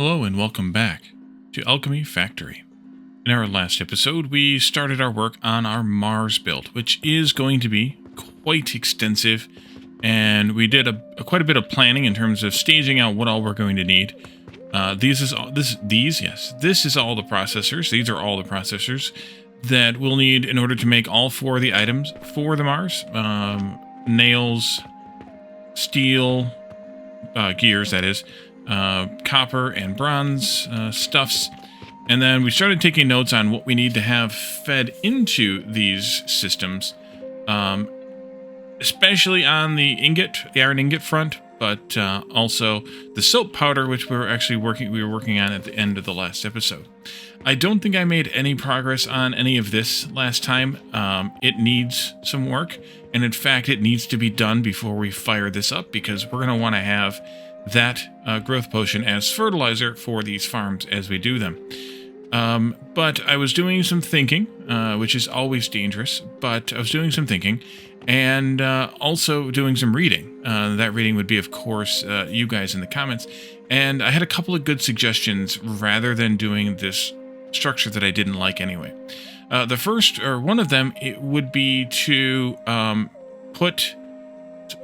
Hello and welcome back to Alchemy Factory. In our last episode, we started our work on our Mars build, which is going to be quite extensive, and we did quite a bit of planning in terms of staging out what all we're going to need. This is all the processors. These are all the processors that we'll need in order to make all four of the items for the Mars. Nails, steel, gears, that is, copper and bronze stuffs. And then we started taking notes on what we need to have fed into these systems, especially on the iron ingot front, but also the soap powder, which we were working on at the end of the last episode. I don't think I made any progress on any of this last time. It needs some work, and in fact, it needs to be done before we fire this up, because we're going to want to have that growth potion as fertilizer for these farms as we do them. But I was doing some thinking, which is always dangerous, but I was doing some thinking and also doing some reading. That reading would be, of course, you guys in the comments. And I had a couple of good suggestions rather than doing this structure that I didn't like anyway. The first, or one of them, it would be to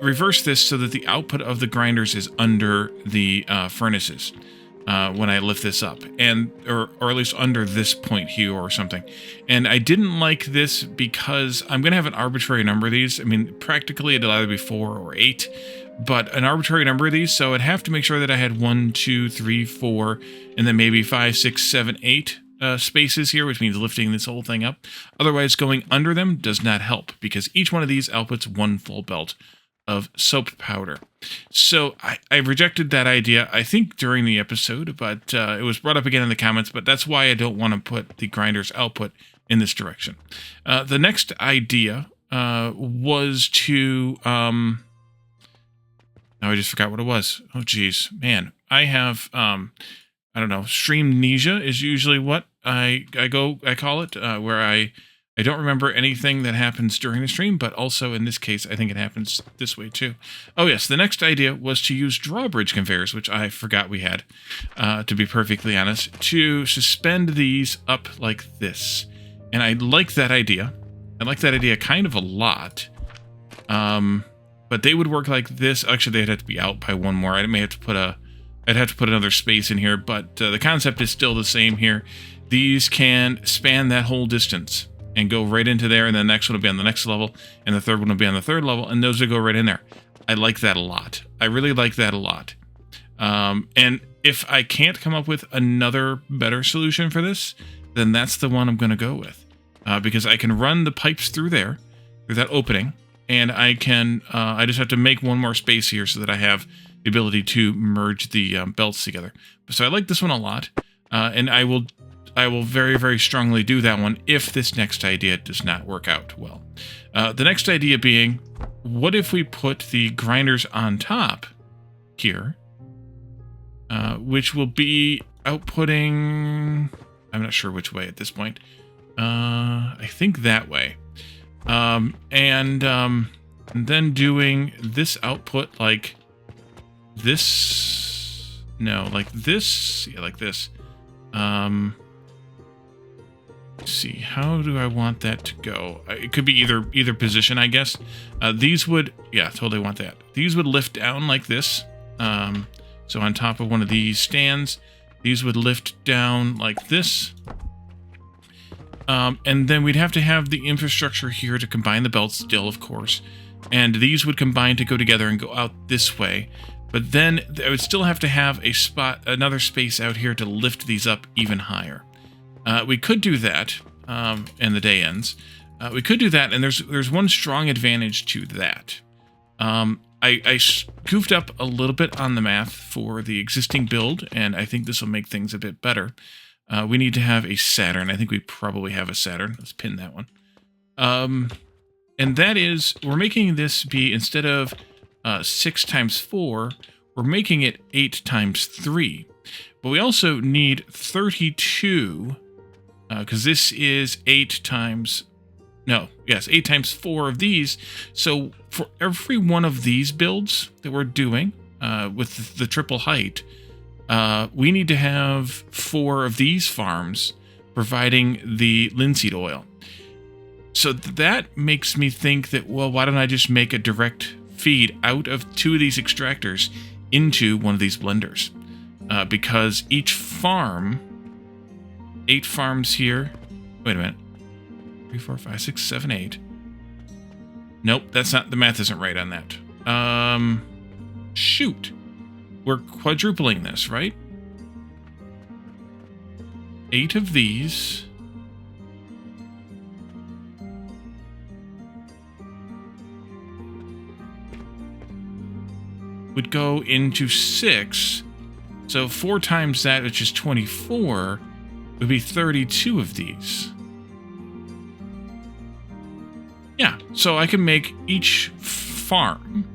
reverse this so that the output of the grinders is under the furnaces when I lift this up, or at least under this point here or something. And I didn't like this because I'm going to have an arbitrary number of these. I mean, practically it'll either be 4 or 8, but an arbitrary number of these, so I'd have to make sure that I had 1, 2, 3, 4, and then maybe 5, 6, 7, 8 spaces here, which means lifting this whole thing up. Otherwise, going under them does not help, because each one of these outputs 1 full belt of soap powder. So I rejected that idea, I think, during the episode, but it was brought up again in the comments, but that's why I don't want to put the grinder's output in this direction. The next idea was to... now I just forgot what it was. Oh, geez. Man, I have... I don't know, streamnesia is usually what I call it, where I don't remember anything that happens during the stream, but also in this case, I think it happens this way too. Oh yes, the next idea was to use drawbridge conveyors, which I forgot we had, to be perfectly honest, to suspend these up like this. And I like that idea. I like that idea kind of a lot. But they would work like this. Actually, they'd have to be out by one more. I'd have to put another space in here, but the concept is still the same here. These can span that whole distance and go right into there, and the next one will be on the next level, and the third one will be on the third level, and those will go right in there. I like that a lot. I really like that a lot. And if I can't come up with another better solution for this, then that's the one I'm going to go with. Because I can run the pipes through there, through that opening, and I just have to make one more space here so that I have the ability to merge the belts together. So I like this one a lot, and I will very, very strongly do that one if this next idea does not work out well. The next idea being, what if we put the grinders on top here, which will be outputting... I'm not sure which way at this point. I think that way. And then doing this output like this. No, like this. Yeah, like this. Let's see, how do I want that to go? It could be either position, I guess. These would, yeah, totally want that. These would lift down like this. So on top of one of these stands, these would lift down like this. And then we'd have to have the infrastructure here to combine the belts still, of course. And these would combine to go together and go out this way. But then I would still have to have another space out here to lift these up even higher. We could do that, and the day ends. We could do that, and there's one strong advantage to that. I goofed up a little bit on the math for the existing build, and I think this will make things a bit better. We need to have a Saturn. I think we probably have a Saturn. Let's pin that one. And that is, we're making this be, instead of 6 times 4, we're making it 8 times 3. But we also need 32... because this is 8 times 4 of these. So for every one of these builds that we're doing with the triple height, we need to have 4 of these farms providing the linseed oil. So that makes me think that, well, why don't I just make a direct feed out of 2 of these extractors into one of these blenders? Because each farm, 8 farms here. Wait a minute. 3, 4, 5, 6, 7, 8. Nope, that's not, the math isn't right on that. Shoot. We're quadrupling this, right? 8 of these. Would go into 6. So 4 times that, which is 24, would be 32 of these. Yeah, so I can make each farm...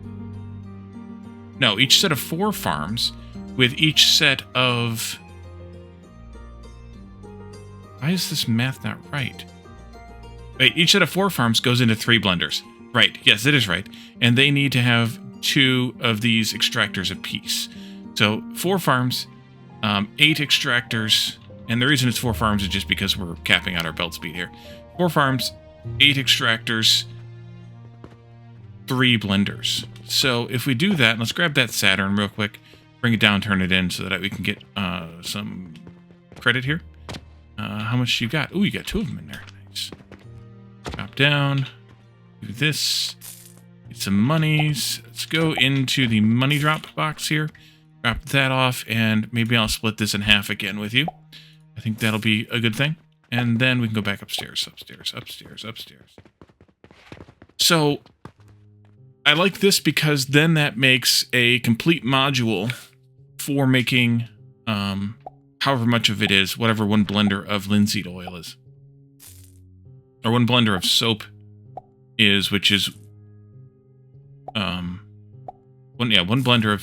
No, each set of 4 farms with each set of... Why is this math not right? Wait, each set of 4 farms goes into 3 blenders. Right, yes, it is right. And they need to have 2 of these extractors apiece. So 4 farms, 8 extractors, and the reason it's 4 farms is just because we're capping out our belt speed here. 4 farms, 8 extractors, 3 blenders. So if we do that, let's grab that Saturn real quick, bring it down, turn it in so that we can get some credit here. How much you got? Oh, you got 2 of them in there. Nice. Drop down, do this, get some monies. Let's go into the money drop box here, drop that off, and maybe I'll split this in half again with you. I think that'll be a good thing. And then we can go back upstairs, upstairs, upstairs, upstairs. So I like this because then that makes a complete module for making however much of it is, whatever 1 blender of linseed oil is. Or 1 blender of soap is, which is one blender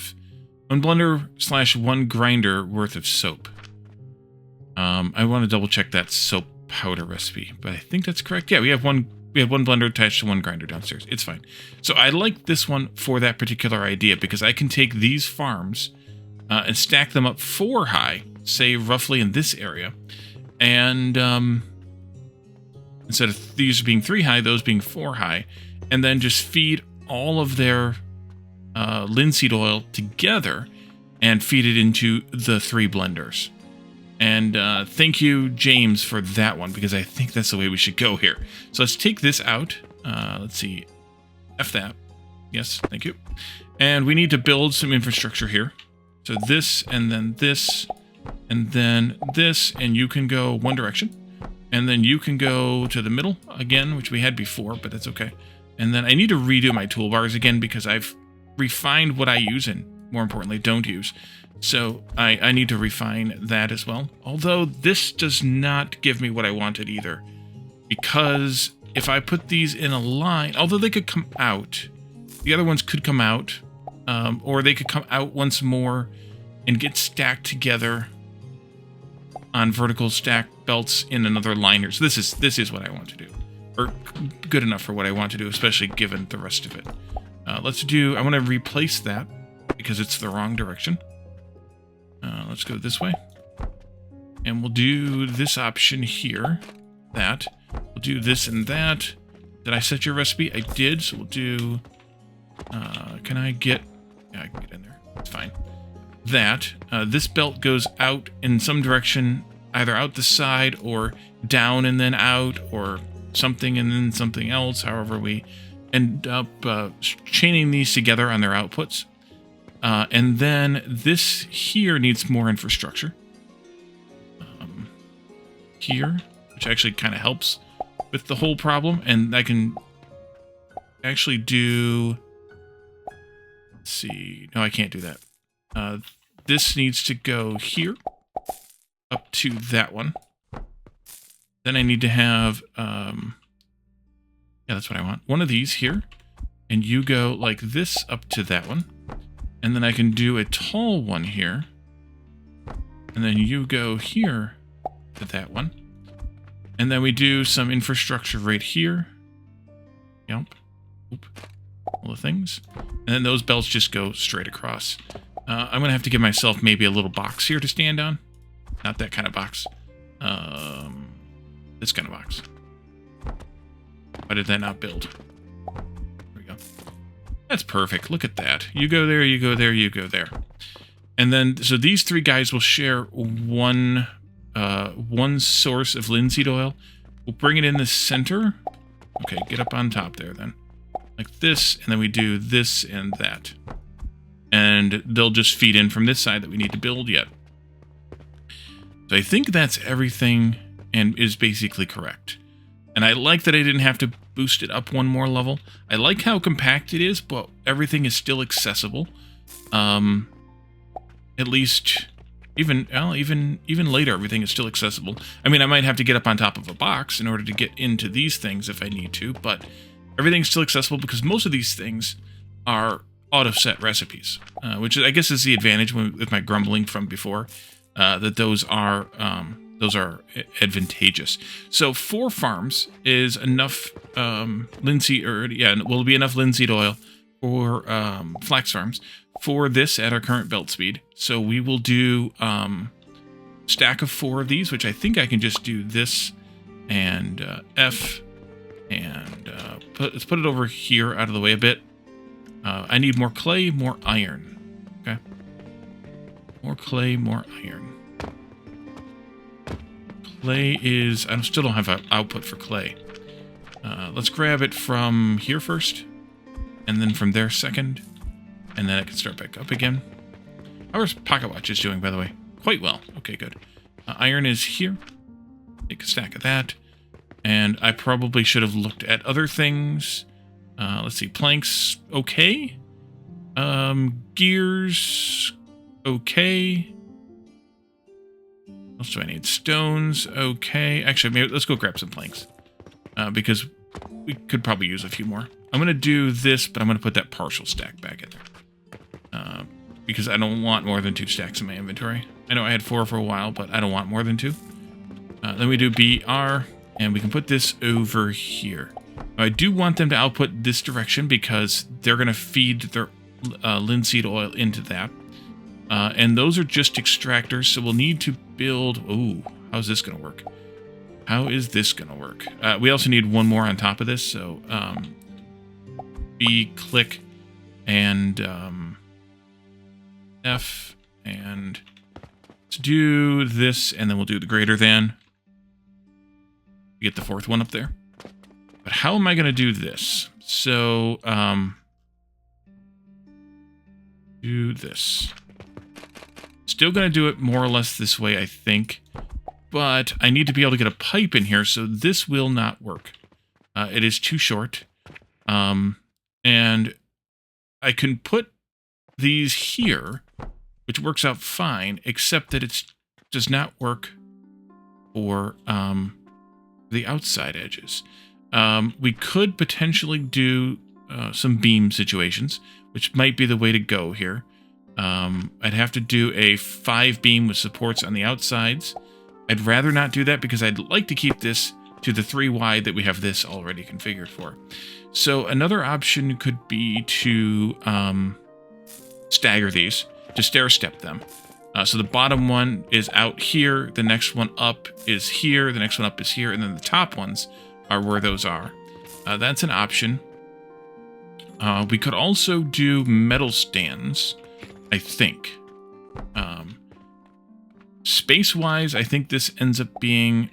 / 1 grinder worth of soap. I want to double check that soap powder recipe, but I think that's correct. Yeah, we have one blender attached to 1 grinder downstairs. It's fine. So I like this one for that particular idea because I can take these farms and stack them up 4 high, say roughly in this area, and instead of these being 3 high, those being 4 high, and then just feed all of their linseed oil together and feed it into the 3 blenders. And thank you, James, for that one, because I think that's the way we should go here. So let's take this out. Let's see. F that. Yes, thank you. And we need to build some infrastructure here. So this, and then this, and then this, and you can go one direction. And then you can go to the middle again, which we had before, but that's okay. And then I need to redo my toolbars again because I've refined what I use and, more importantly, don't use. So I need to refine that as well. Although this does not give me what I wanted either. Because if I put these in a line, although they could come out, the other ones could come out, or they could come out once more and get stacked together on vertical stack belts in another liner. So this is what I want to do. Or good enough for what I want to do, especially given the rest of it. I want to replace that because it's the wrong direction. Let's go this way. And we'll do this option here. That. We'll do this and that. Did I set your recipe? I did, so we'll do... can I get... Yeah, I can get in there. It's fine. That. This belt goes out in some direction, either out the side or down and then out, or something and then something else, however we end up chaining these together on their outputs. And then this here needs more infrastructure. Here, which actually kind of helps with the whole problem. And I can actually do... Let's see. No, I can't do that. This needs to go here, up to that one. Then I need to have... yeah, that's what I want. One of these here. And you go like this up to that one. And then I can do a tall one here. And then you go here to that one. And then we do some infrastructure right here. Yep. Oop. All the things. And then those belts just go straight across. I'm going to have to give myself maybe a little box here to stand on. Not that kind of box. This kind of box. Why did that not build? There we go. That's perfect. Look at that. You go there, you go there, you go there. And then, so these three guys will share one source of linseed oil. We'll bring it in the center. Okay, get up on top there then. Like this, and then we do this and that. And they'll just feed in from this side that we need to build yet. So I think that's everything and is basically correct. And I like that I didn't have to boost it up one more level. I like how compact it is, but everything is still accessible. At least, even later, everything is still accessible. I mean, I might have to get up on top of a box in order to get into these things if I need to, but everything's still accessible because most of these things are auto-set recipes, which I guess is the advantage with my grumbling from before, that those are advantageous. So 4 farms is enough will be enough linseed oil for flax farms for this at our current belt speed. So we will do stack of 4 of these, which I think I can just do this and F, and let's put it over here out of the way a bit. I need more clay, more iron. Okay. More clay, more iron. Clay is... I still don't have an output for clay. Let's grab it from here first. And then from there second. And then I can start back up again. How's Pocket Watch is doing, by the way? Quite well. Okay, good. Iron is here. Take a stack of that. And I probably should have looked at other things. Let's see. Planks, okay. Gears, okay. What else do I need? Stones, okay. Actually, maybe let's go grab some planks. Because we could probably use a few more. I'm going to do this, but I'm going to put that partial stack back in there. Because I don't want more than 2 stacks in my inventory. I know I had 4 for a while, but I don't want more than 2. Then we do BR, and we can put this over here. I do want them to output this direction because they're going to feed their linseed oil into that. And those are just extractors, so we'll need to build... Ooh, how's this going to work? How is this going to work? We also need one more on top of this, so B, click, and F, and let's do this, and then we'll do the greater than. Get the 4th one up there. But how am I going to do this? So, do this. Still going to do it more or less this way, I think. But I need to be able to get a pipe in here, so this will not work. It is too short. And I can put these here, which works out fine, except that it does not work for the outside edges. We could potentially do some beam situations, which might be the way to go here. I'd have to do a 5 beam with supports on the outsides. I'd rather not do that because I'd like to keep this to the 3 wide that we have this already configured for. So another option could be to stagger these, to stair-step them. So the bottom one is out here, the next one up is here, the next one up is here, and then the top ones are where those are. That's an option. We could also do metal stands, I think. Space-wise, I think this ends up being...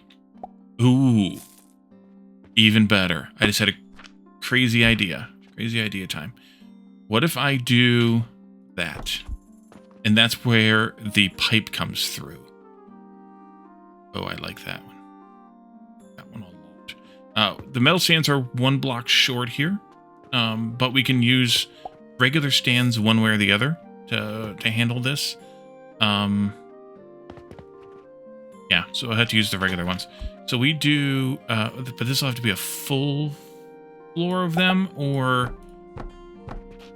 Ooh. Even better. I just had a crazy idea. Crazy idea time. What if I do that? And that's where the pipe comes through. Oh, I like that one. That one a lot. The metal stands are 1 block short here. But we can use regular stands one way or the other to handle this. Yeah, so I'll have to use the regular ones. So we do, but this will have to be a full floor of them, or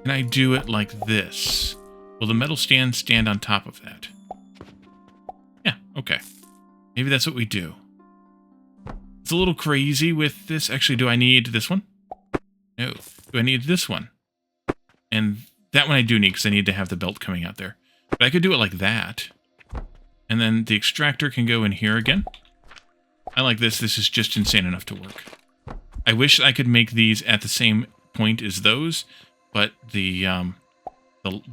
can I do it like this? Will the metal stand stand on top of that? Yeah, okay. Maybe that's what we do. It's a little crazy with this. Actually, do I need this one? No. Do I need this one? And that one I do need because I need to have the belt coming out there. But I could do it like that. And then the extractor can go in here again. I like this. This is just insane enough to work. I wish I could make these at the same point as those, but the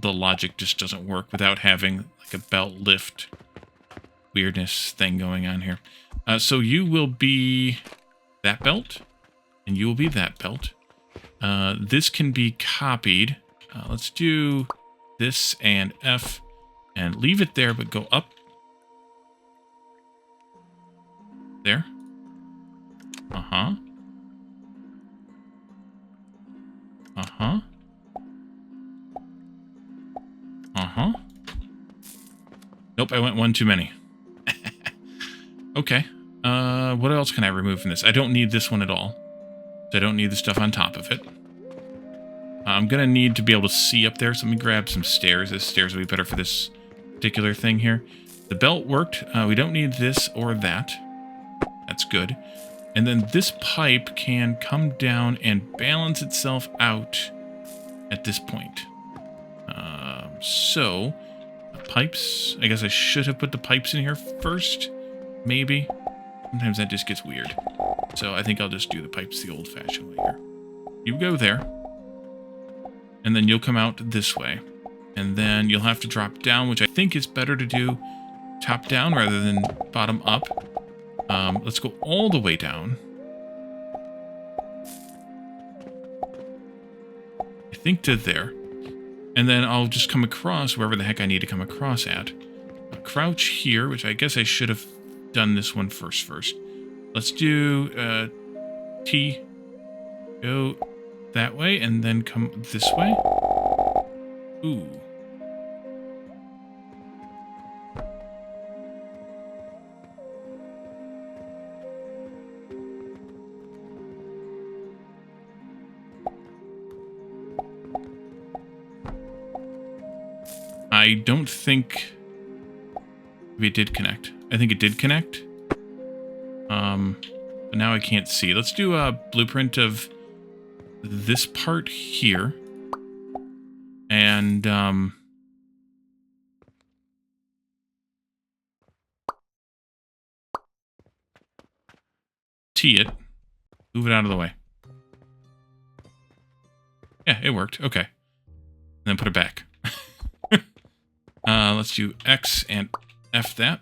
logic just doesn't work without having like a belt lift weirdness thing going on here. So you will be that belt, and you will be that belt. This can be copied. Let's do this and F, and leave it there, but go up. There. Uh-huh. Uh-huh. Uh-huh. Nope, I went one too many. Okay. What else can I remove from this? I don't need this one at all. So I don't need the stuff on top of it. I'm going to need to be able to see up there, so let me grab some stairs. This stairs will be better for this particular thing here. The belt worked. We don't need this or that. That's good. And then this pipe can come down and balance itself out at this point. So, pipes. I guess I should have put the pipes in here first. Maybe. Sometimes that just gets weird. So I think I'll just do the pipes the old-fashioned way here. You go there. And then you'll come out this way. And then you'll have to drop down, which I think is better to do top down rather than bottom up. Let's go all the way down. I think to there. And then I'll just come across wherever the heck I need to come across at. I'll crouch here, which I guess I should have done this one first. Let's do T. Go that way, and then come this way. Ooh. I don't think it did connect. I think it did connect. But now I can't see. Let's do a blueprint of this part here. And, T it. Move it out of the way. Yeah, it worked. Okay. And then put it back. Let's do X and F that.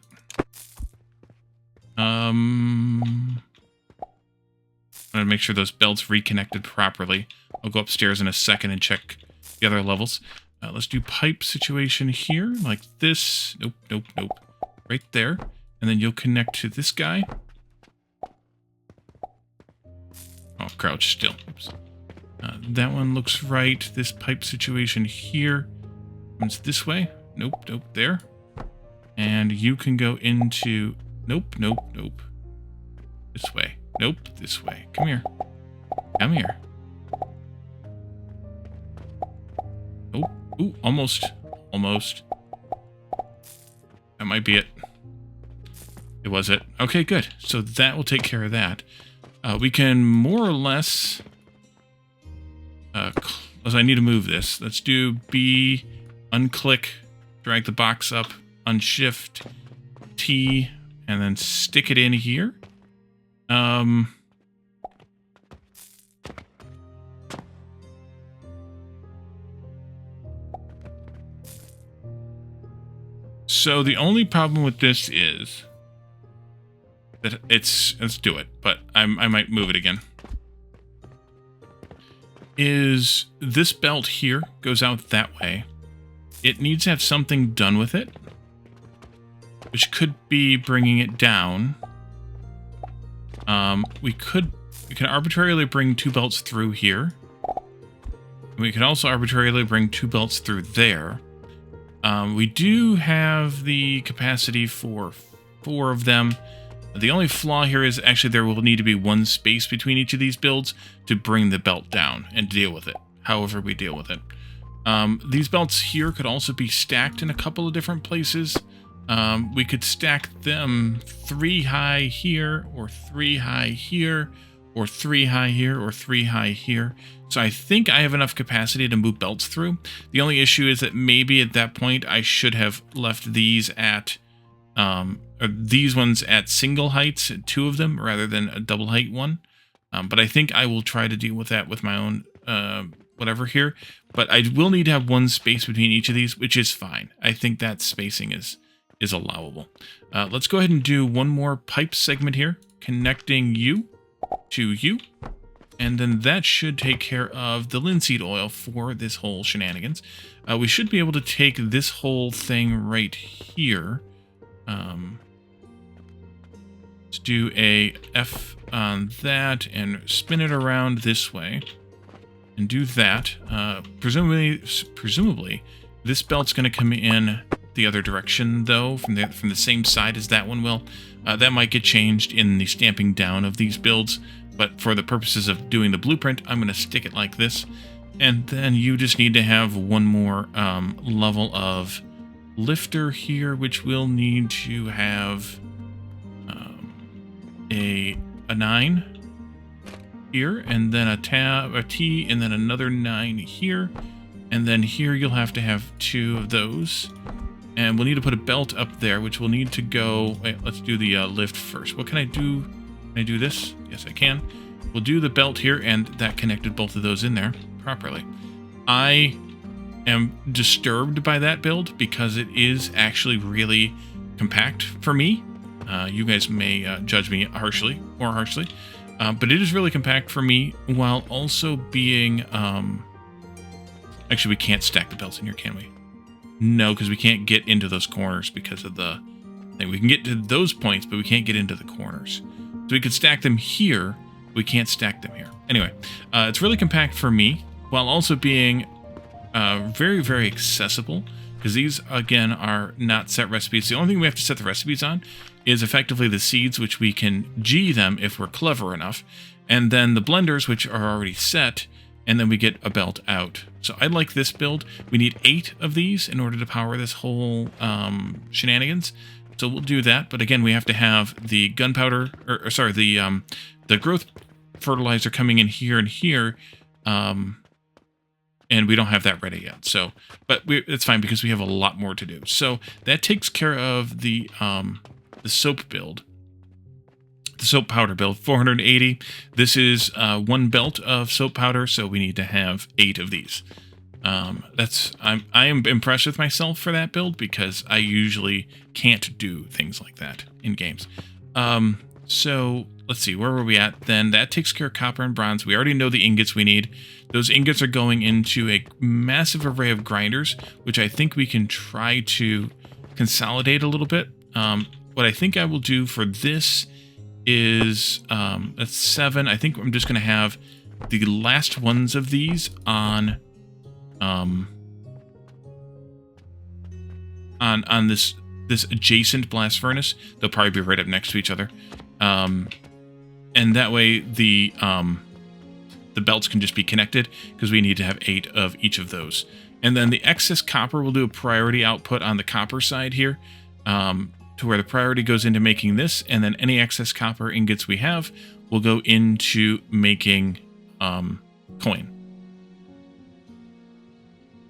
I'm gonna make sure those belts reconnected properly. I'll go upstairs in a second and check the other levels. Let's do pipe situation here, like this. Nope. Right there. And then you'll connect to this guy. Oh, crouch still. Oops. That one looks right. This pipe situation here runs this way. Nope, there. And you can go into... Nope. This way. Nope, this way. Come here. Oh, ooh, almost. That might be it. It was it. Okay, good. So that will take care of that. We can more or less... I need to move this. Let's do B, unclick, drag the box up, unshift, T, and then stick it in here. So the only problem with this is that let's do it, but I might move it again. Is this belt here goes out that way. It needs to have something done with it, which could be bringing it down. We can arbitrarily bring two belts through here. We can also arbitrarily bring two belts through there. We do have the capacity for 4 of them. The only flaw here is actually there will need to be one space between each of these builds to bring the belt down and deal with it, however we deal with it. These belts here could also be stacked in a couple of different places. We could stack them 3 high here, or 3 high here, or 3 high here, or 3 high here. So I think I have enough capacity to move belts through. The only issue is that maybe at that point I should have left these at, or these ones at single heights, 2 of them, rather than a double height one. But I think I will try to deal with that with my own whatever here. But I will need to have 1 space between each of these, which is fine. I think that spacing is allowable. Let's go ahead and do 1 more pipe segment here, connecting you to you. And then that should take care of the linseed oil for this whole shenanigans. We should be able to take this whole thing right here. Let's do a F on that and spin it around this way. And do that. Presumably, this belt's going to come in the other direction, though, from the same side as that one will. That might get changed in the stamping down of these builds. But for the purposes of doing the blueprint, I'm going to stick it like this. And then you just need to have 1 more level of lifter here, which will need to have a 9 here, and then a T, and then another 9 here. And then here you'll have to have 2 of those. And we'll need to put a belt up there, which will need to go... Wait, let's do the lift first. What can I do? Can I do this? Yes, I can. We'll do the belt here, and that connected both of those in there properly. I am disturbed by that build because it is actually really compact for me. You guys may judge me harshly, but it is really compact for me while also being... Actually, we can't stack the belts in here, can we? No, because we can't get into those corners because of the thing. We can get to those points, but we can't get into the corners. So we could stack them here. We can't stack them here. Anyway, it's really compact for me, while also being very, very accessible, because these, again, are not set recipes. The only thing we have to set the recipes on is effectively the seeds, which we can G them if we're clever enough, and then the blenders, which are already set, and then we get a belt out. So I like this build. We need 8 of these in order to power this whole shenanigans. So we'll do that. But again, we have to have the gunpowder, or sorry, the growth fertilizer coming in here and here. And we don't have that ready yet. So, but it's fine because we have a lot more to do. So that takes care of the soap build. The soap powder build, 480. This is 1 belt of soap powder, so we need to have 8 of these. I am impressed with myself for that build because I usually can't do things like that in games. So let's see, where were we at then? That takes care of copper and bronze. We already know the ingots we need. Those ingots are going into a massive array of grinders, which I think we can try to consolidate a little bit. What I think I will do for this is that's 7. I think I'm just going to have the last ones of these on this adjacent blast furnace. They'll probably be right up next to each other, and that way the belts can just be connected because we need to have 8 of each of those. And then the excess copper, we'll do a priority output on the copper side here. To where the priority goes into making this, and then any excess copper ingots we have will go into making coin.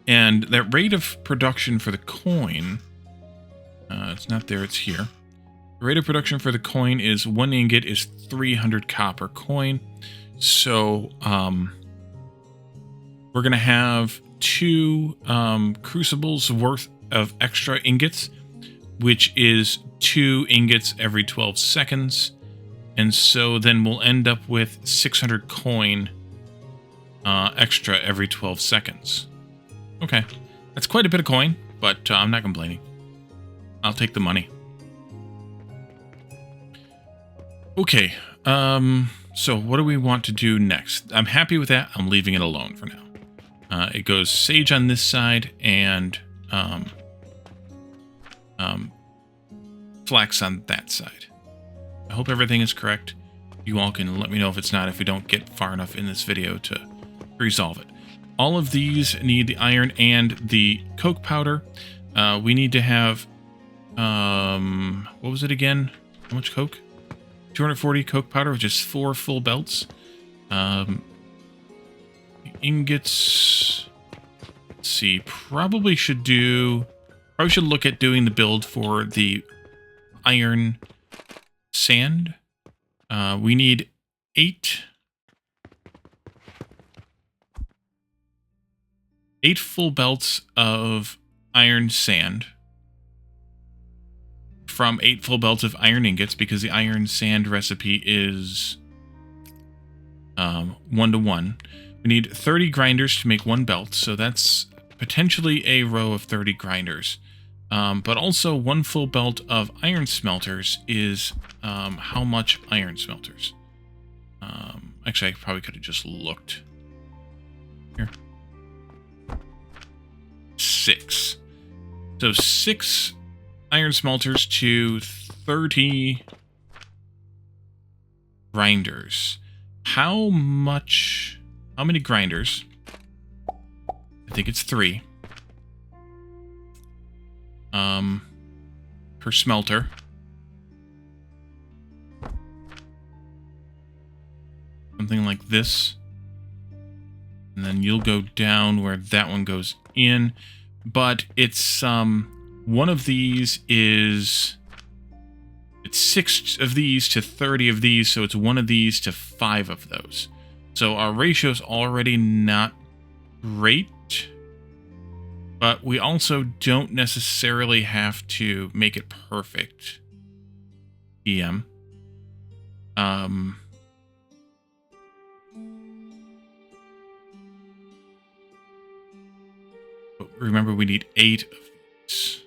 And that rate of production for the coin, it's not there, it's here. The rate of production for the coin is 1 ingot is 300 copper coin. So we're going to have 2 crucibles worth of extra ingots, which is 2 ingots every 12 seconds. And so then we'll end up with 600 coin extra every 12 seconds. Okay, that's quite a bit of coin, but I'm not complaining. I'll take the money. Okay, so what do we want to do next? I'm happy with that. I'm leaving it alone for now. It goes sage on this side and flax on that side. I hope everything is correct. You all can let me know if it's not, if we don't get far enough in this video to resolve it. All of these need the iron and the coke powder. We need to have, what was it again? How much coke? 240 coke powder, which is 4 full belts. Ingots. Let's see. Probably should look at doing the build for the iron sand. We need 8 full belts of iron sand from 8 full belts of iron ingots, because the iron sand recipe is 1-to-1. We need 30 grinders to make 1 belt, so that's potentially a row of 30 grinders. But also 1 full belt of iron smelters is how much iron smelters? Actually, I probably could have just looked. Here. 6. So 6 iron smelters to 30 grinders. How many grinders? I think it's 3. Per smelter. Something like this. And then you'll go down where that one goes in. But it's, one of these is... It's 6 of these to 30 of these, so it's 1 of these to 5 of those. So our ratio's already not great. But we also don't necessarily have to make it perfect. EM. But remember, we need 8 of these.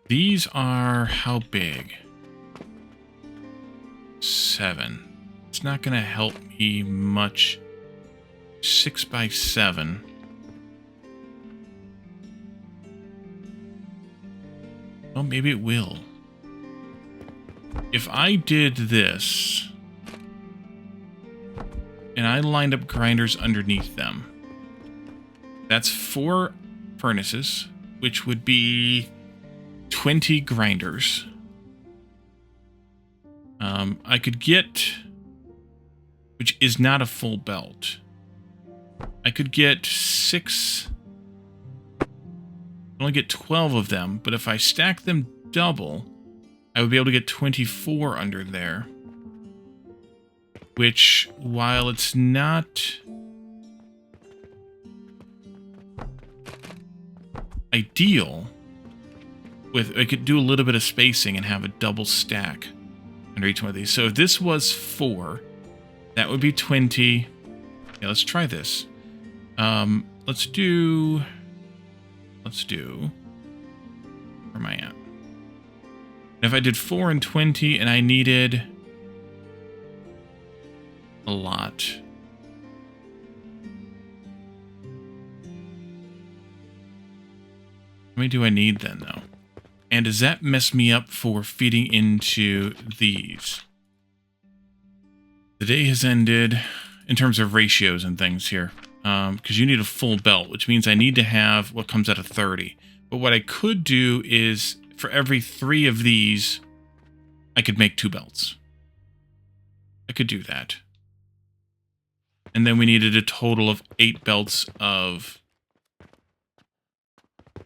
These are how big? 7. It's not going to help me much. 6 by 7. Well, maybe it will. If I did this, and I lined up grinders underneath them, that's 4 furnaces, which would be 20 grinders. I could get, which is not a full belt. I could get 6. I only get 12 of them, but if I stack them double, I would be able to get 24 under there. Which, while it's not ideal, I could do a little bit of spacing and have a double stack under each one of these. So if this was 4, that would be 20. Yeah, let's try this. Let's do, where am I at? If I did 4 and 20 and I needed a lot. How many do I need then, though? And does that mess me up for feeding into these? The day has ended in terms of ratios and things here. Because you need a full belt, which means I need to have what comes out of 30. But what I could do is, for every 3 of these, I could make 2 belts. I could do that. And then we needed a total of 8 belts of...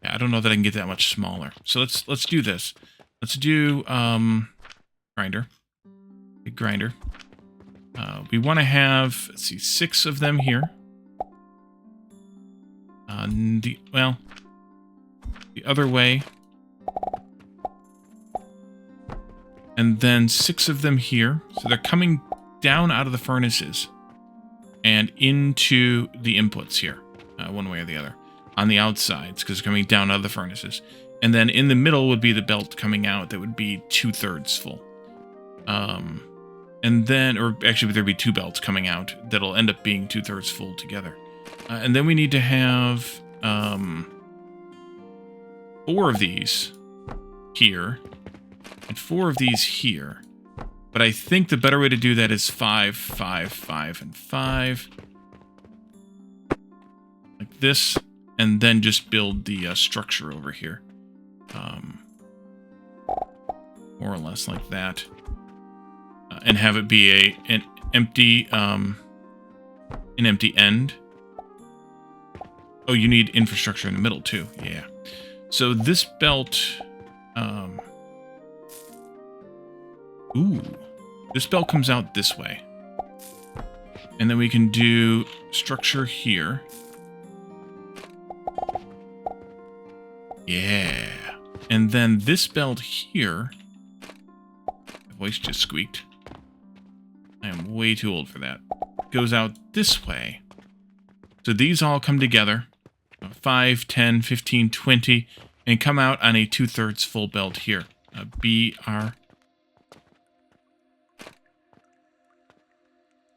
Yeah, I don't know that I can get that much smaller. So let's do this. Let's do grinder. Big grinder. We want to have, let's see, 6 of them here. The other way. And then 6 of them here. So they're coming down out of the furnaces and into the inputs here, one way or the other. On the outsides, because they're coming down out of the furnaces. And then in the middle would be the belt coming out that would be 2/3 full. And then, or actually there'd be 2 belts coming out that'll end up being 2/3 full together. And then we need to have 4 of these here and 4 of these here. But I think the better way to do that is 5, 5, 5, and 5. Like this. And then just build the structure over here. more or less like that, and have it be an empty end. Oh, you need infrastructure in the middle too. Yeah. So this belt, ooh, this belt comes out this way, and then we can do structure here. Yeah. And then this belt here, my voice just squeaked. I am way too old for that. Goes out this way. So these all come together, 5, 10, 15, 20, and come out on a 2/3 full belt here. BR.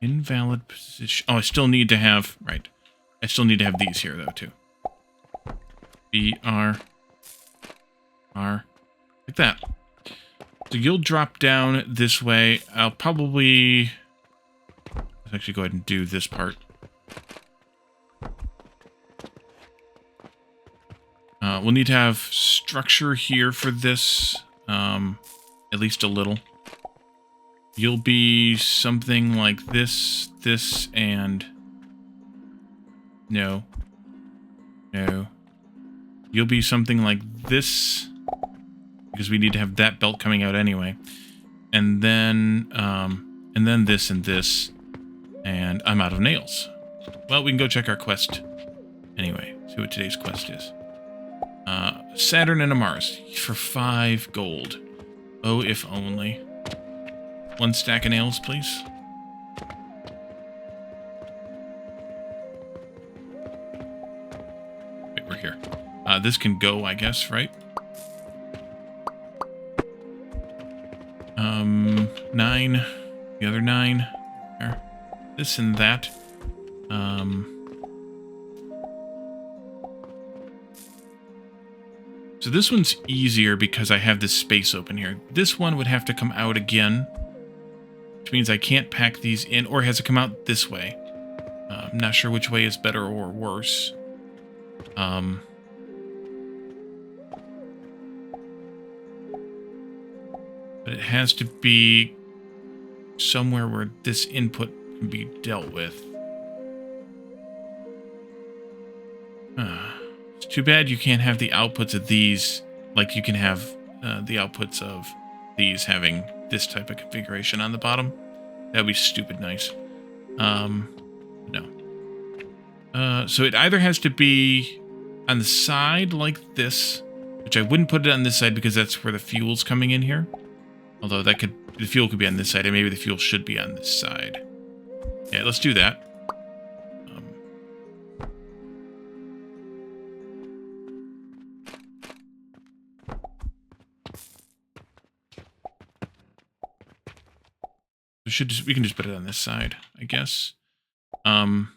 Invalid position. Oh, I still need to have, right. I still need to have these here, though, too. BR. R. Like that. So you'll drop down this way. I'll probably... Let's actually go ahead and do this part. We'll need to have structure here for this. At least a little. You'll be something like this, this, and... No. No. You'll be something like this... because we need to have that belt coming out anyway. And then this and this. And I'm out of nails. Well, we can go check our quest. Anyway, see what today's quest is. Saturn and a Mars for 5 gold. Oh, if only. 1 stack of nails, please. Wait, we're here. This can go, I guess, right? 9. The other 9. There. This and that. So this one's easier because I have this space open here. This one would have to come out again, which means I can't pack these in, or it has to come out this way. I'm not sure which way is better or worse. But it has to be somewhere where this input can be dealt with. It's too bad you can't have the outputs of these, like you can have the outputs of these having this type of configuration on the bottom. That'd be stupid nice. No. So it either has to be on the side like this, which I wouldn't put it on this side because that's where the fuel's coming in here. Although the fuel could be on this side, and maybe the fuel should be on this side. Yeah, let's do that. We can just put it on this side, I guess. Then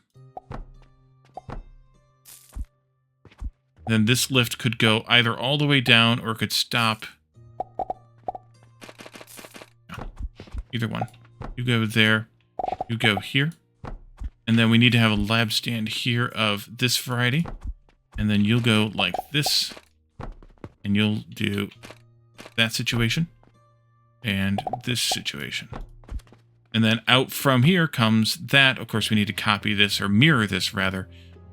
this lift could go either all the way down or it could stop. Either one. You go there, you go here. And then we need to have a lab stand here of this variety. And then you'll go like this. And you'll do that situation. And this situation. And then out from here comes that. Of course, we need to copy this, or mirror this, rather,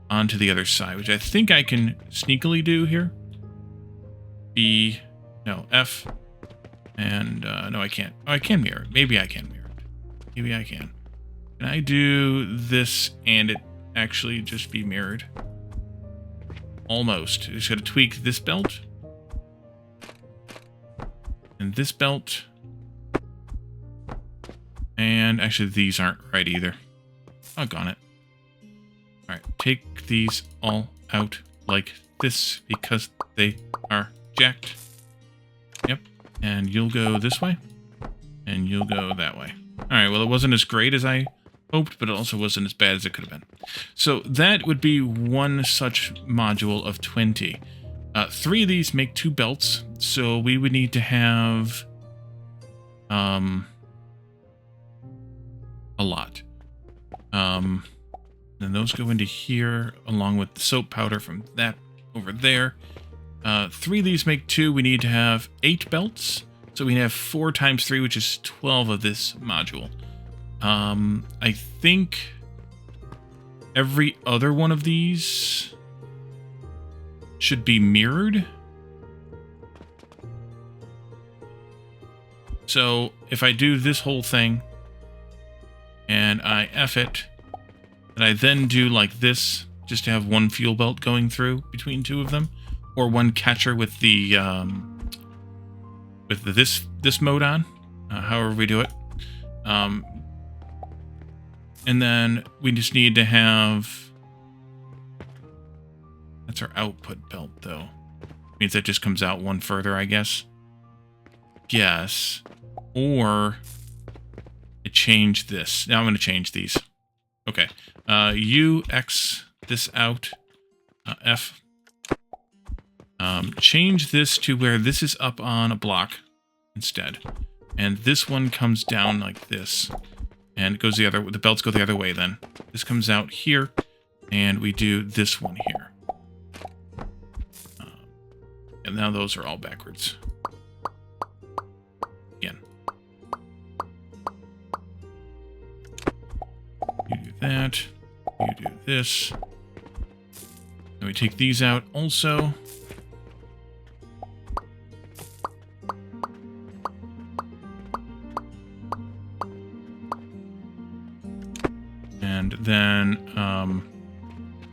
onto the other side, which I think I can sneakily do here. F. And, no, I can't. Oh, I can mirror it. Maybe I can mirror it. Maybe I can. Can I do this and it actually just be mirrored? Almost. Just gotta tweak this belt. And this belt. And actually, these aren't right either. Doggone it. Alright, take these all out like this because they are jacked. Yep. And you'll go this way. And you'll go that way. Alright, well, it wasn't as great as I hoped, but it also wasn't as bad as it could have been. So that would be one such module of 20. 3 of these make 2 belts, so we would need to have a lot. Then those go into here along with the soap powder from that over there. 3 of these make 2. We need to have 8 belts. So we have 4 times 3, which is 12 of this module. I think every other one of these should be mirrored. So if I do this whole thing and I F it, and I then do like this, just to have one fuel belt going through between 2 of them, or one catcher with the this mode on, however we do it. And then we just need to have, that's our output belt though. Means that just comes out one further, I guess. Or I change this. Now I'm going to change these. Okay. U, X this out. F. Change this to where this is up on a block instead. And this one comes down like this. And it goes the belts go the other way then. This comes out here, and we do this one here. And now those are all backwards. Again. You do that. You do this. And we take these out also. And then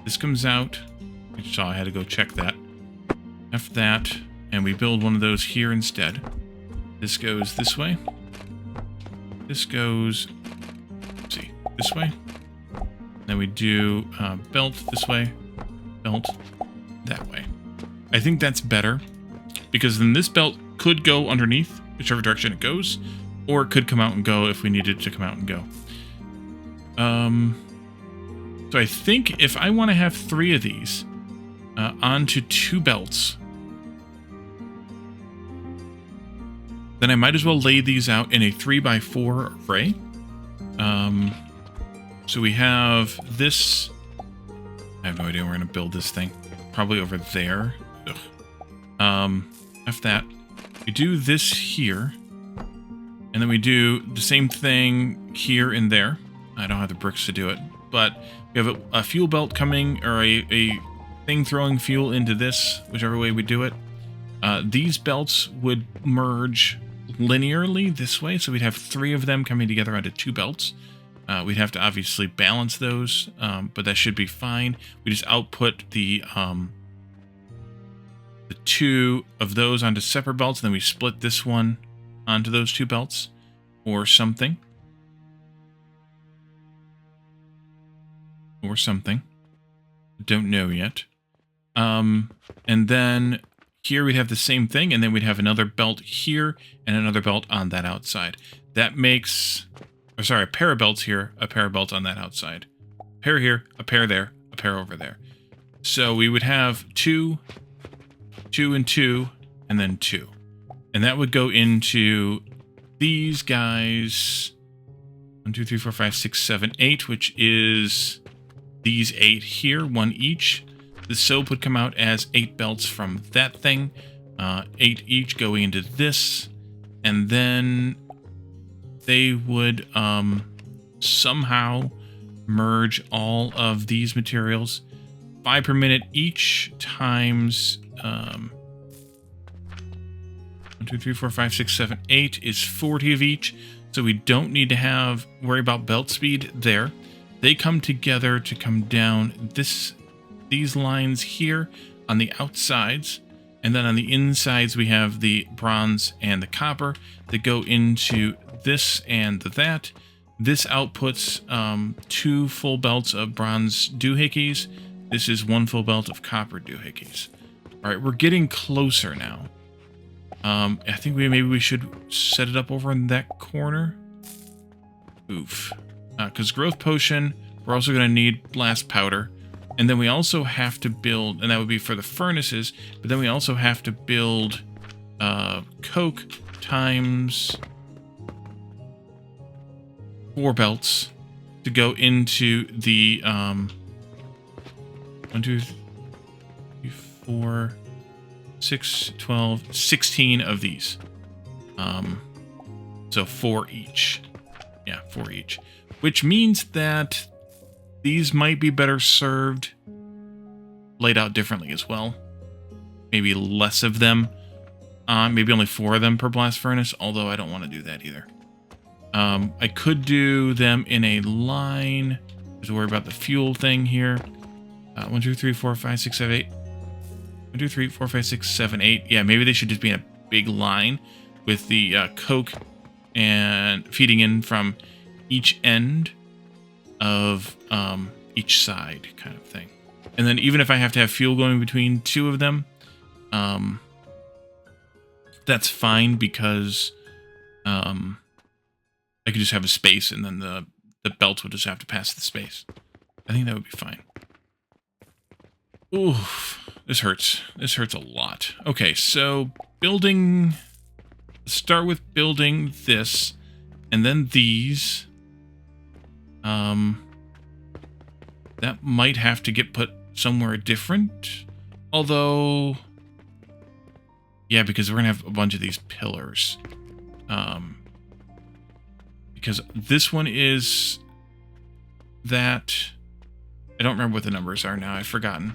this comes out. I saw I had to go check that. F that, and we build one of those here instead. This goes this way. This goes, let's see, this way. Then we do belt this way, belt that way. I think that's better, because then this belt could go underneath, whichever direction it goes, or it could come out and go if we needed it to come out and go. So I think if I want to have 3 of these onto 2 belts, then I might as well lay these out in a 3x4 array. So we have this. I have no idea where we're going to build this thing. Probably over there. F that. We do this here. And then we do the same thing here and there. I don't have the bricks to do it. But we have a fuel belt coming, or a thing throwing fuel into this, whichever way we do it. These belts would merge linearly this way, so we'd have 3 of them coming together onto 2 belts. We'd have to obviously balance those, but that should be fine. We just output the 2 of those onto separate belts, and then we split this one onto those 2 belts, or something. Or something. Don't know yet. And then here we'd have the same thing, and then we'd have another belt here and another belt on that outside. That makes, or sorry, a pair of belts here, a pair of belts on that outside. A pair here, a pair there, a pair over there. So we would have 2, 2 and 2, and then 2. And that would go into these guys. 1, 2, 3, 4, 5, 6, 7, 8, which is these 8 here, 1 each. The soap would come out as 8 belts from that thing, 8 each going into this, and then they would somehow merge all of these materials, 5 per minute each, times 1, 2, 3, 4, 5, 6, 7, 8 is 40 of each, so we don't need to worry about belt speed there. They come together to come down these lines here on the outsides, and then on the insides we have the bronze and the copper that go into this and that. This outputs 2 full belts of bronze doohickeys. This is 1 full belt of copper doohickeys. All right, we're getting closer now. I think maybe we should set it up over in that corner. Oof. Because growth potion, we're also going to need blast powder. And then we also have to build, and that would be for the furnaces, but then we also have to build coke times 4 belts to go into the 1, 2, 3, 4, 6, 12, 16 of these. So 4 each. Yeah, 4 each. Which means that these might be better served laid out differently as well. Maybe less of them. Maybe only 4 of them per blast furnace, although I don't want to do that either. I could do them in a line. Just worry about the fuel thing here. 1, 2, 3, 4, 5, 6, 7, 8. 1, 2, 3, 4, 5, 6, 7, 8. Yeah, maybe they should just be in a big line with the coke and feeding in from each end of each side kind of thing. And then even if I have to have fuel going between 2 of them, that's fine because I could just have a space and then the belt would just have to pass the space. I think that would be fine. Ooh, this hurts. This hurts a lot. Okay, so building... Start with building this, and then these. That might have to get put somewhere different. Although... Yeah, because we're going to have a bunch of these pillars. Because this one is that... I don't remember what the numbers are now. I've forgotten.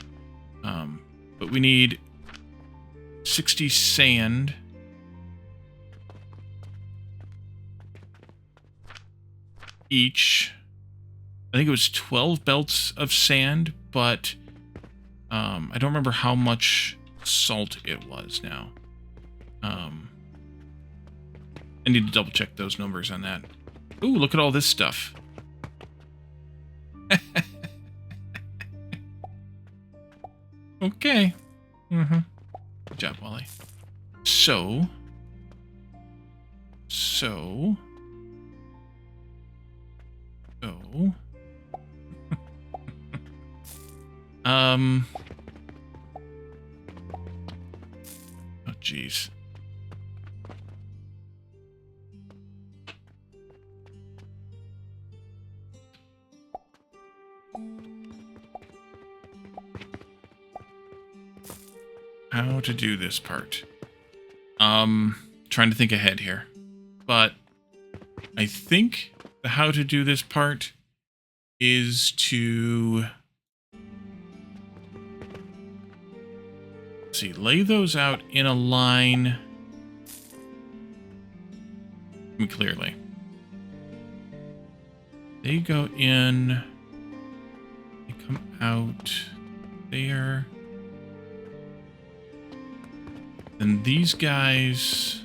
But we need 60 sand. Each. I think it was 12 belts of sand, but I don't remember how much salt it was now. I need to double check those numbers on that. Ooh, look at all this stuff. Okay. Good job, Wally. So. Oh, jeez. How to do this part. Trying to think ahead here. But I think the how to do this part is to... Let's see, lay those out in a line. Clearly. They go in. They come out there. Then these guys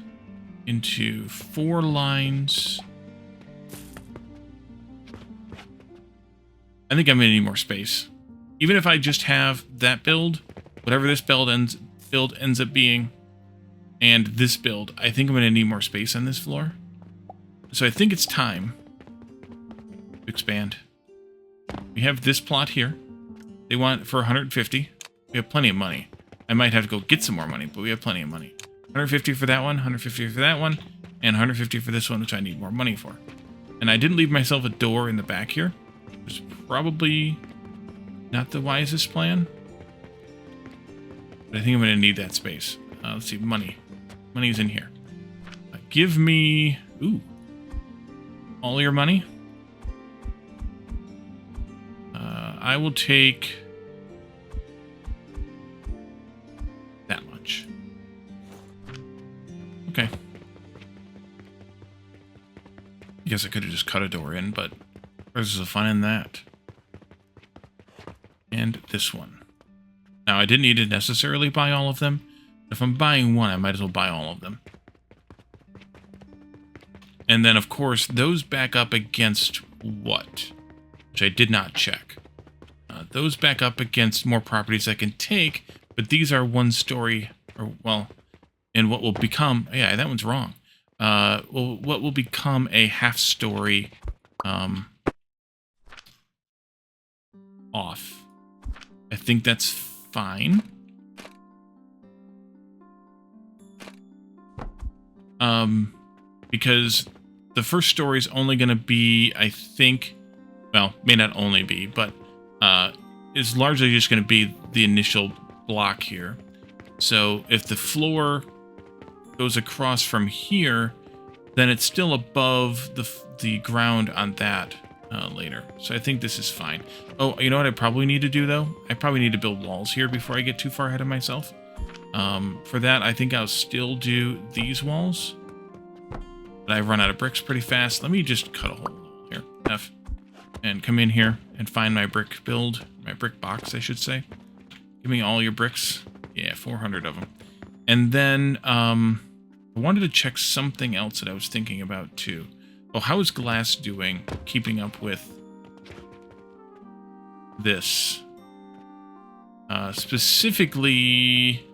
into 4 lines. I think I'm going to need more space. Even if I just have that build, whatever this build ends up being, and this build, I think I'm going to need more space on this floor. So I think it's time to expand. We have this plot here. They want it for 150. We have plenty of money. I might have to go get some more money, but we have plenty of money. 150 for that one, 150 for that one, and 150 for this one, which I need more money for. And I didn't leave myself a door in the back here. It's probably not the wisest plan. But I think I'm going to need that space. Let's see, money. Money's in here. Give me... Ooh. All your money. I will take... that much. Okay. I guess I could have just cut a door in, but there's the fun in that. And this one. Now, I didn't need to necessarily buy all of them. If I'm buying one, I might as well buy all of them. And then, of course, those back up against what? Which I did not check. Those back up against more properties I can take, but these are 1-story, or, well, and what will become... Yeah, that one's wrong. Well, what will become a half-story off. I think that's fine. Because the first story is only going to be, I think, well, may not only be, but is largely just going to be the initial block here. So if the floor goes across from here, then it's still above the ground on that later. So I think this is fine. Oh, you know what I probably need to do, though? I probably need to build walls here before I get too far ahead of myself. For that, I think I'll still do these walls. But I run out of bricks pretty fast. Let me just cut a hole here. F. And come in here and find my brick build. My brick box, I should say. Give me all your bricks. Yeah, 400 of them. And then, I wanted to check something else that I was thinking about, too. Oh, how is glass doing keeping up with this? Specifically,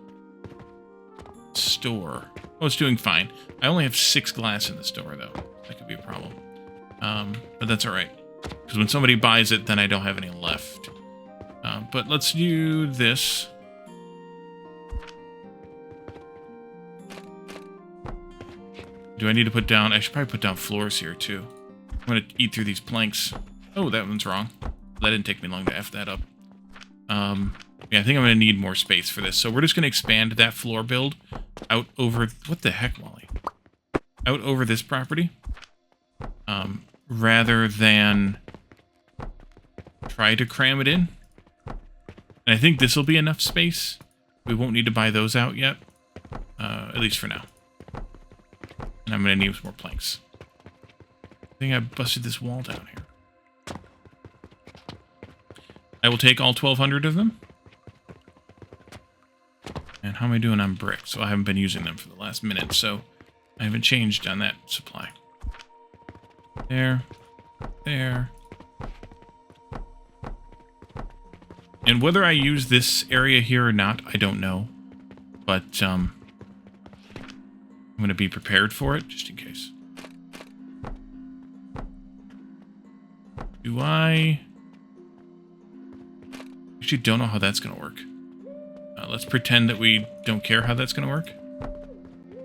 store. Oh, it's doing fine. I only have 6 glass in the store, though. That could be a problem. But that's all right. Because when somebody buys it, then I don't have any left. But let's do this. Do I need to put down... I should probably put down floors here, too. I'm going to eat through these planks. Oh, that one's wrong. That didn't take me long to F that up. Yeah, I think I'm going to need more space for this. So we're just going to expand that floor build out over... What the heck, Wally? Out over this property. Rather than try to cram it in. And I think this will be enough space. We won't need to buy those out yet. At least for now. And I'm going to need some more planks. I think I busted this wall down here. I will take all 1,200 of them. And how am I doing on brick? So I haven't been using them for the last minute, so I haven't changed on that supply. There. There. And whether I use this area here or not, I don't know. But, I'm going to be prepared for it, just in case. Do I... Actually don't know how that's going to work. Let's pretend that we don't care how that's going to work.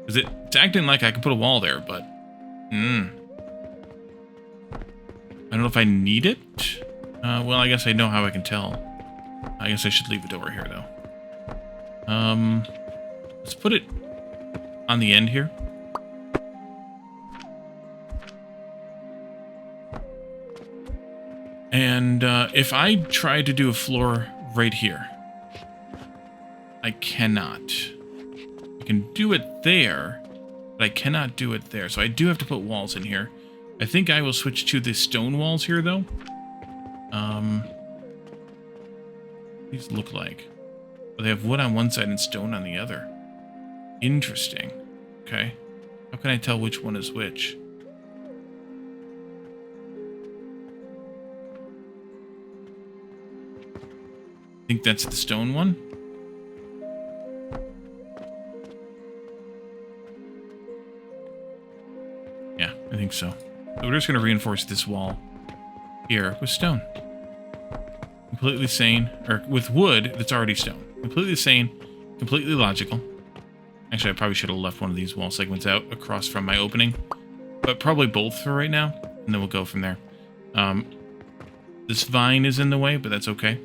Because it's acting like I can put a wall there, but... I don't know if I need it. Well, I guess I know how I can tell. I guess I should leave it over here, though. Let's put it on the end here. And if I try to do a floor right here, I cannot. I can do it there, but I cannot do it there. So I do have to put walls in here. I think I will switch to the stone walls here, though. These look like. Well, they have wood on one side and stone on the other. Interesting. Okay. How can I tell which one is which? I think that's the stone one. Yeah, I think so. So we're just going to reinforce this wall here with stone. Completely sane, or with wood that's already stone. Completely sane, completely logical. Actually, I probably should have left one of these wall segments out across from my opening. But probably both for right now, and then we'll go from there. This vine is in the way, but that's okay.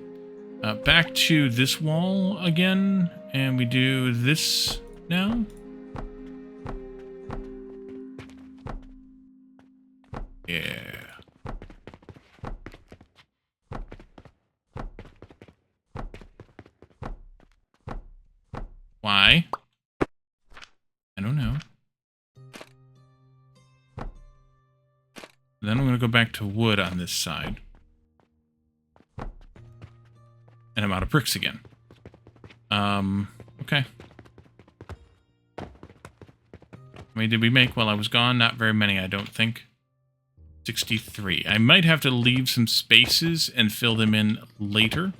Back to this wall again, and we do this now. Yeah. Why? I don't know. Then I'm going to go back to wood on this side. And I'm out of bricks again. Okay. How many did we make while I was gone? Not very many, I don't think. 63. I might have to leave some spaces and fill them in later.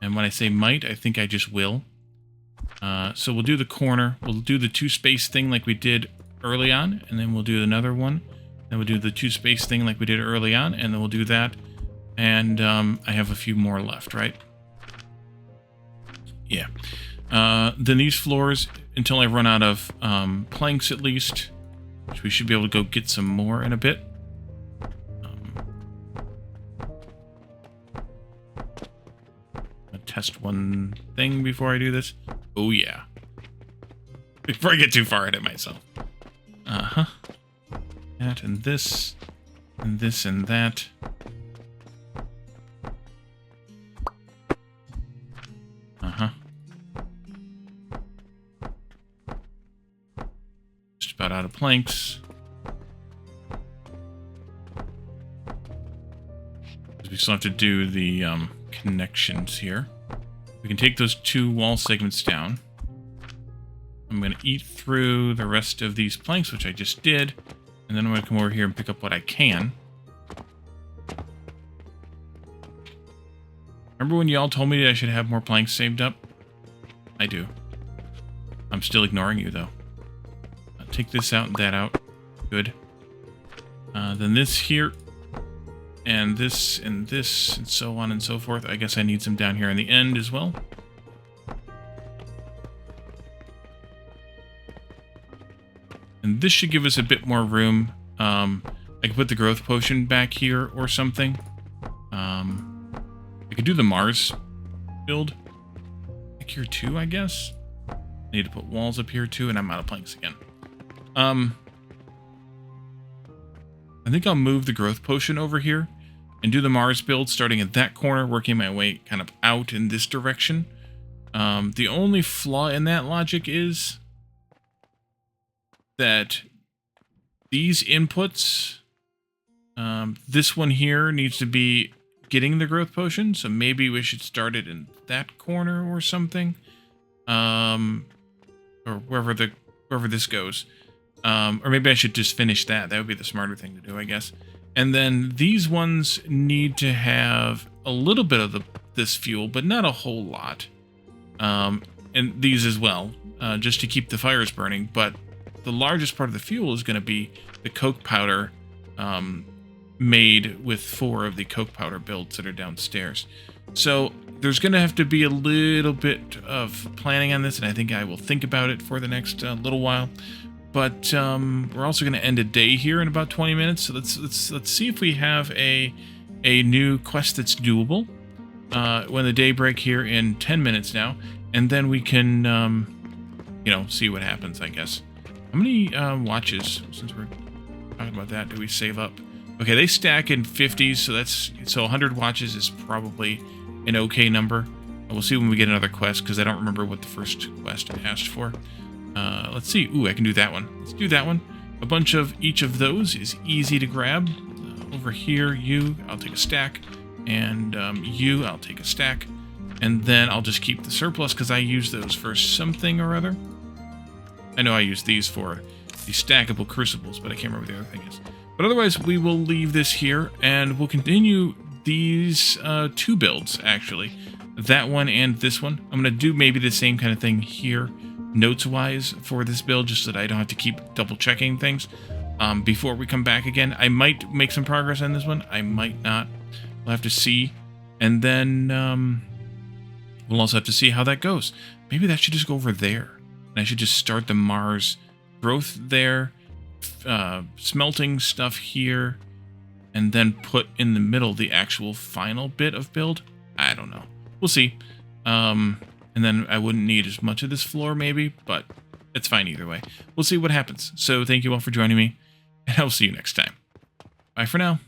And when I say might, I think I just will. So we'll do the corner. We'll do the 2-space thing like we did early on. And then we'll do another one. Then we'll do the 2-space thing like we did early on. And then we'll do that. And I have a few more left, right? Yeah. Then these floors, until I run out of planks at least, which we should be able to go get some more in a bit. I'll test one thing before I do this. Oh, yeah. Before I get too far ahead of myself. Uh-huh. That and this. And this and that. Uh-huh. Just about out of planks. We still have to do the connections here. We can take those 2 wall segments down. I'm going to eat through the rest of these planks, which I just did. And then I'm going to come over here and pick up what I can. Remember when y'all told me that I should have more planks saved up? I do. I'm still ignoring you, though. Take this out and that out. Good. Then this here. And this, and this, and so on and so forth. I guess I need some down here in the end as well. And this should give us a bit more room. I could put the growth potion back here or something. I could do the Mars build back here too, I guess. I need to put walls up here too, and I'm out of planks again. I think I'll move the growth potion over here and do the Mars build starting at that corner, working my way kind of out in this direction. The only flaw in that logic is that these inputs, this one here needs to be getting the growth potion, so maybe we should start it in that corner or something, or wherever this goes. Or maybe I should just finish that. That would be the smarter thing to do, I guess. And then these ones need to have a little bit of this fuel, but not a whole lot. And these as well, just to keep the fires burning. But the largest part of the fuel is going to be the coke powder made with 4 of the coke powder builds that are downstairs. So there's going to have to be a little bit of planning on this, and I think I will think about it for the next little while. But we're also going to end a day here in about 20 minutes. So let's see if we have a new quest that's doable when the day break here in 10 minutes now, and then we can see what happens, I guess. How many watches, since we're talking about that, do we save up? Okay, they stack in 50s, so 100 watches is probably an okay number. We'll see when we get another quest, because I don't remember what the first quest asked for. Let's see. Ooh, I can do that one. Let's do that one. A bunch of each of those is easy to grab. Over here, I'll take a stack. And I'll take a stack. And then I'll just keep the surplus because I use those for something or other. I know I use these for the stackable crucibles, but I can't remember what the other thing is. But otherwise, we will leave this here, and we'll continue these 2 builds, actually. That one and this one. I'm going to do maybe the same kind of thing here, notes-wise, for this build, just so that I don't have to keep double-checking things before we come back again. I might make some progress on this one. I might not. We'll have to see. And then we'll also have to see how that goes. Maybe that should just go over there. And I should just start the Mars growth there, smelting stuff here, and then put in the middle the actual final bit of build. I don't know. We'll see. And then I wouldn't need as much of this floor, maybe, but it's fine either way. We'll see what happens. So thank you all for joining me, and I will see you next time. Bye for now.